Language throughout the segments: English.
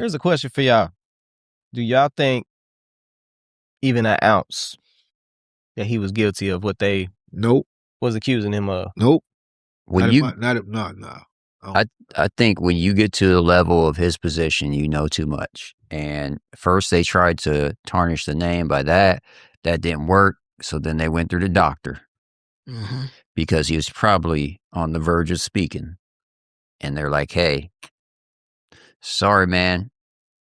Here's a question for y'all. Do y'all think even an ounce that he was guilty of what they Nope. was accusing him of? Nope. When No. I think when you get to the level of his position, you know too much. And first they tried to tarnish the name by that. That didn't work. So then they went through the doctor because he was probably on the verge of speaking. And they're like, hey, sorry, man.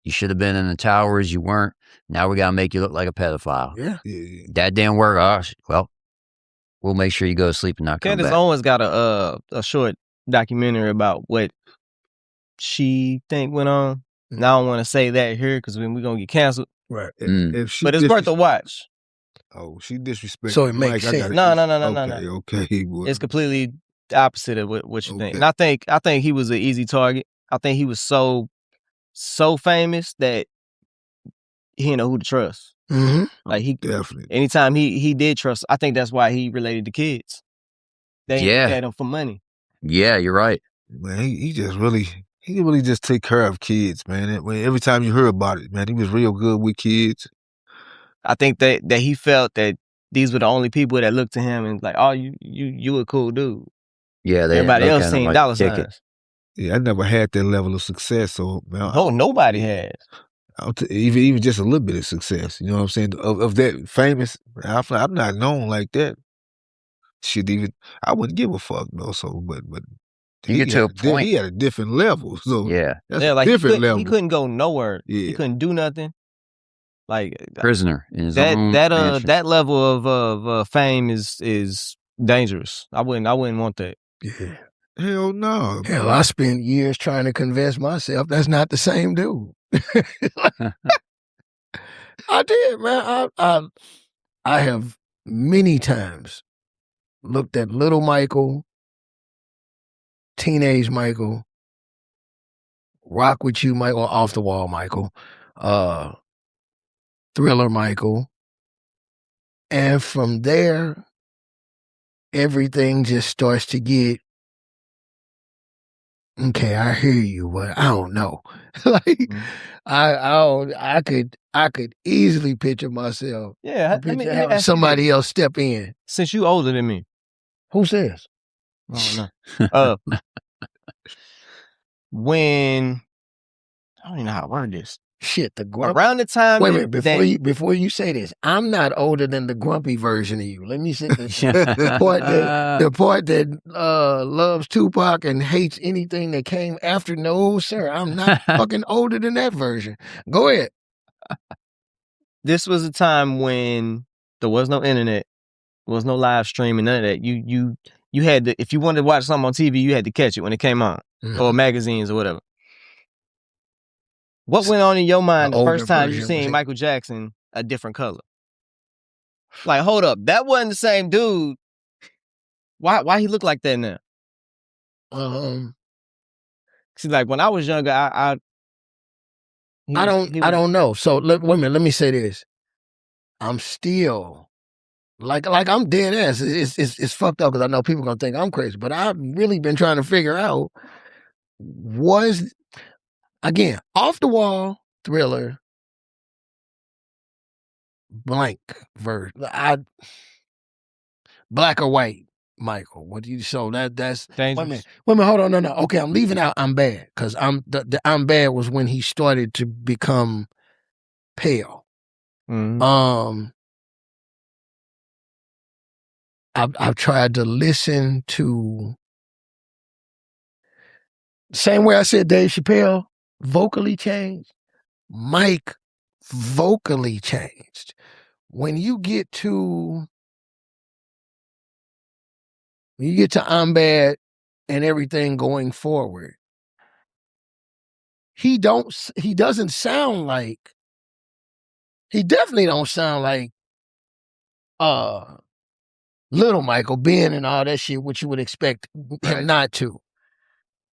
You should have been in the towers. You weren't. Now we got to make you look like a pedophile. Yeah. That didn't work. Oh, well, we'll make sure you go to sleep and not come Candace back. Owens got a short documentary about what she think went on. And I don't want to say that here because we're going to get canceled. Right. But it's worth a watch. Oh, she disrespected. So it makes sense. No. Okay. Boy. It's completely the opposite of what you think. Okay. And I think he was an easy target. I think he was so famous that he didn't know who to trust. Like he definitely. Anytime he did trust, I think that's why he related to kids. They had him for money. Yeah, you're right. Man, he really just take care of kids, man. Every time you hear about it, man, he was real good with kids. I think that he felt that these were the only people that looked to him and like, oh, you a cool dude. Yeah, everybody else seen dollar signs. Yeah, I never had that level of success, so man, nobody has. Even just a little bit of success. You know what I'm saying? Of that famous, I'm not known like that. Shit, even I wouldn't give a fuck though. So, but you get to a point. He had a different level. So that's like a different level. He couldn't go nowhere. Yeah. He couldn't do nothing. Like prisoner in his own mansion. That level of fame is dangerous. I wouldn't want that. Yeah. Hell no. Hell, I spent years trying to convince myself that's not the same dude. I did, man. I have many times looked at little Michael, teenage Michael, rock with you Michael, off the wall Michael, Thriller Michael, and from there everything just starts to get, okay, I hear you, but I don't know. Like I could easily picture myself. Yeah, having somebody else step in. Since you older than me. Who says? I don't know. When I don't even know how to word this. Shit, around the time. Wait a minute, before you say this, I'm not older than the grumpy version of you. Let me say this. the part that loves Tupac and hates anything that came after. No, sir, I'm not fucking older than that version. Go ahead. This was a time when there was no internet, there was no live streaming, none of that. You had to, if you wanted to watch something on TV, you had to catch it when it came on, or magazines or whatever. What went on in your mind the first time you seen Michael Jackson a different color? Like, hold up, that wasn't the same dude. Why he look like that now? See, like when I was younger, I don't know. So wait a minute, let me say this. I'm still like I'm dead ass. It's fucked up because I know people gonna think I'm crazy, but I've really been trying to figure out again, off the wall, Thriller, blank version. Black or white, Michael. What do you? So that's dangerous. Wait a minute, hold on, no. Okay, I'm leaving out I'm Bad because the I'm Bad was when he started to become pale. Mm-hmm. I've tried to listen to same way I said Dave Chappelle vocally changed. Mike vocally changed. When you get to I'm Bad and everything going forward, he definitely don't sound like Little Michael Ben and all that shit, which you would expect him not to.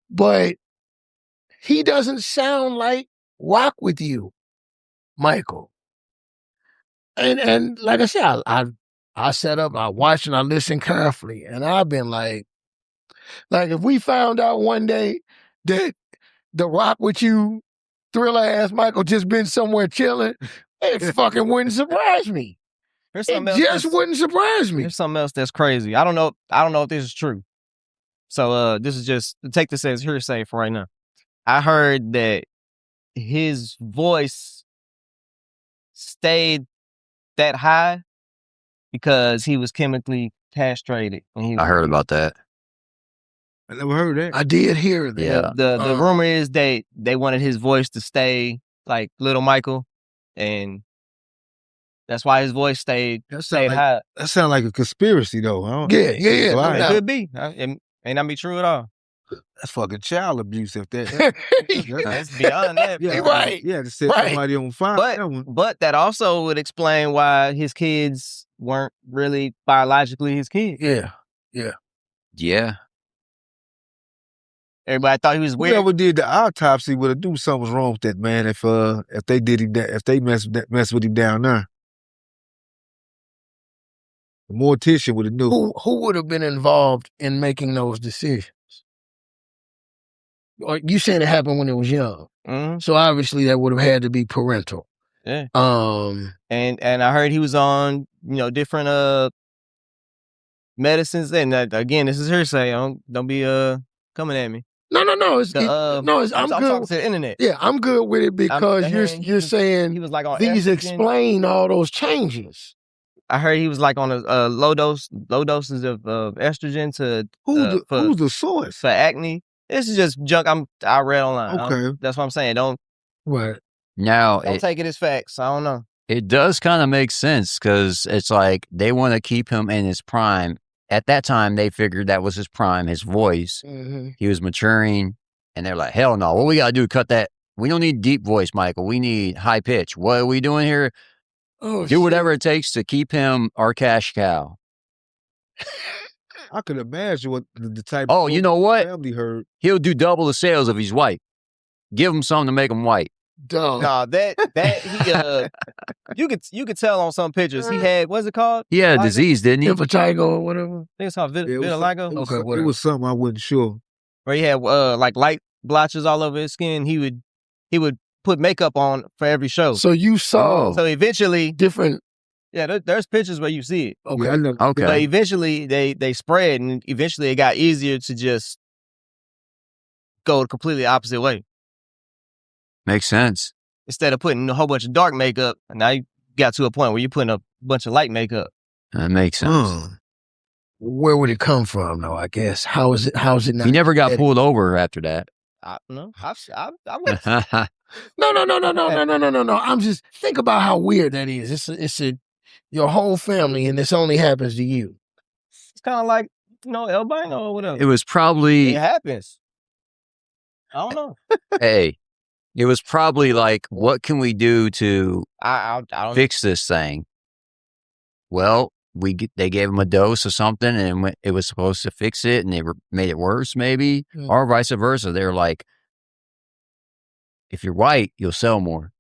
But he doesn't sound like Walk With You, Michael. And like I said, I set up, I watched and I listened carefully, and I've been like if we found out one day that the Rock With You Thriller ass Michael just been somewhere chilling, it fucking wouldn't surprise me. Here's It something else just wouldn't surprise me. Here's something else that's crazy. I don't know if this is true. So this is just take this as hearsay for right now. I heard that his voice stayed that high because he was chemically castrated when he was I heard about that. I never heard that. I did hear that. Yeah. The rumor is they wanted his voice to stay like Little Michael, and that's why his voice stayed high. That sounds like a conspiracy, though. Yeah. It could be. It may not be true at all. That's fucking child abuse if that. That's beyond that. Yeah, right. Yeah, to set somebody on fire. But that also would explain why his kids weren't really biologically his kids. Yeah. Everybody thought he was weird. Whoever did the autopsy would have knew something was wrong with that man if they did him that, if they mess with him down there. The mortician would have knew. Who would have been involved in making those decisions? Or you saying it happened when it was young, so obviously that would have had to be parental. Yeah. And I heard he was on different medicines. And again, this is hearsay. Don't be coming at me. No. I'm talking good to the internet. Yeah, I'm good with it because you're saying he was like on these estrogen. explain all those changes. I heard he was like on a low doses of estrogen to who's the source for acne. This is just junk I read online. Okay, that's what I'm saying. Don't Now take it as facts. I don't know. It does kind of make sense because it's like they want to keep him in his prime. At that time, they figured that was his prime, his voice. Mm-hmm. He was maturing, and they're like, hell no. What we got to do, cut that. We don't need deep voice, Michael. We need high pitch. What are we doing here? Do whatever it takes to keep him our cash cow. I could imagine what the type of you know what? Family heard. He'll do double the sales if he's white. Give him something to make him white. Dumb. Nah, he you could tell on some pictures he had, what's it called? He had a disease, didn't he? Vitiligo or whatever. I think it's called vitiligo. It was something I wasn't sure. Where he had like light blotches all over his skin. He would put makeup on for every show. So you saw. So eventually different. Yeah, there's pictures where you see it. Okay. Yeah, I know. Okay. But eventually they spread, and eventually it got easier to just go the completely opposite way. Makes sense. Instead of putting a whole bunch of dark makeup, now you got to a point where you're putting a bunch of light makeup. That makes sense. Where would it come from, though? I guess how is it not? He never got pulled over after that. No. No. I'm just think about how weird that is. It's your whole family, and this only happens to you. It's kind of like albino or whatever. It was probably it happens. I don't know. Hey, it was probably like, what can we do to I don't fix this thing? Well, they gave him a dose of something, and it was supposed to fix it, and they made it worse, maybe, or vice versa. They're like, if you're white, you'll sell more.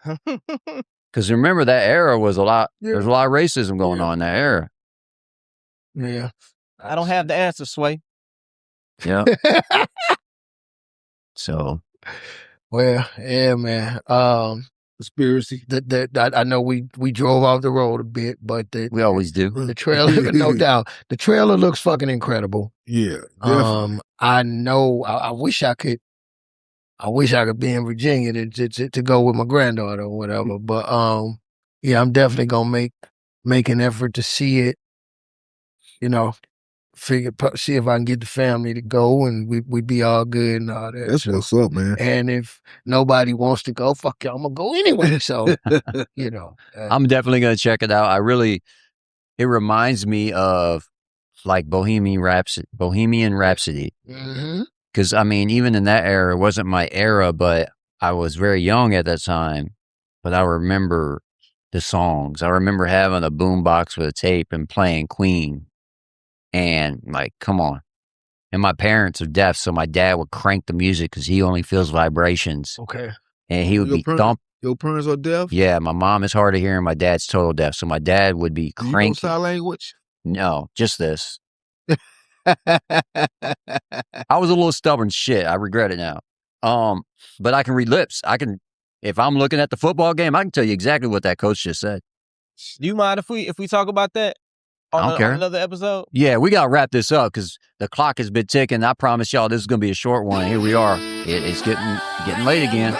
Because remember, that era was a lot. There's a lot of racism going on in that era. Yeah, I don't have the answer, Sway. Yeah. So, well, yeah, man. Conspiracy. I know we drove off the road a bit, but we always do. The trailer, no doubt. The trailer looks fucking incredible. Yeah. Definitely. I know. I wish I could be in Virginia to go with my granddaughter or whatever. But yeah, I'm definitely gonna make an effort to see it. See if I can get the family to go, and we'd be all good and all that. That's what's up, man. And if nobody wants to go, fuck y'all, I'm gonna go anyway. So I'm definitely gonna check it out. It reminds me of like Bohemian Rhapsody. Mm-hmm. Because I mean, even in that era, it wasn't my era, but I was very young at that time. But I remember the songs. I remember having a boombox with a tape and playing Queen. And like, come on. And my parents are deaf, so my dad would crank the music because he only feels vibrations. Okay. And he would be thumping. Your parents are deaf? Yeah, my mom is hard of hearing. My dad's total deaf. So my dad would be cranking. You know sign language? No, just this. I was a little stubborn shit. I regret it now. But I can read lips. If I'm looking at the football game, I can tell you exactly what that coach just said. Do you mind if we talk about that on another episode? Yeah, we got to wrap this up because the clock has been ticking. I promise y'all this is going to be a short one. Here we are. It's getting late again.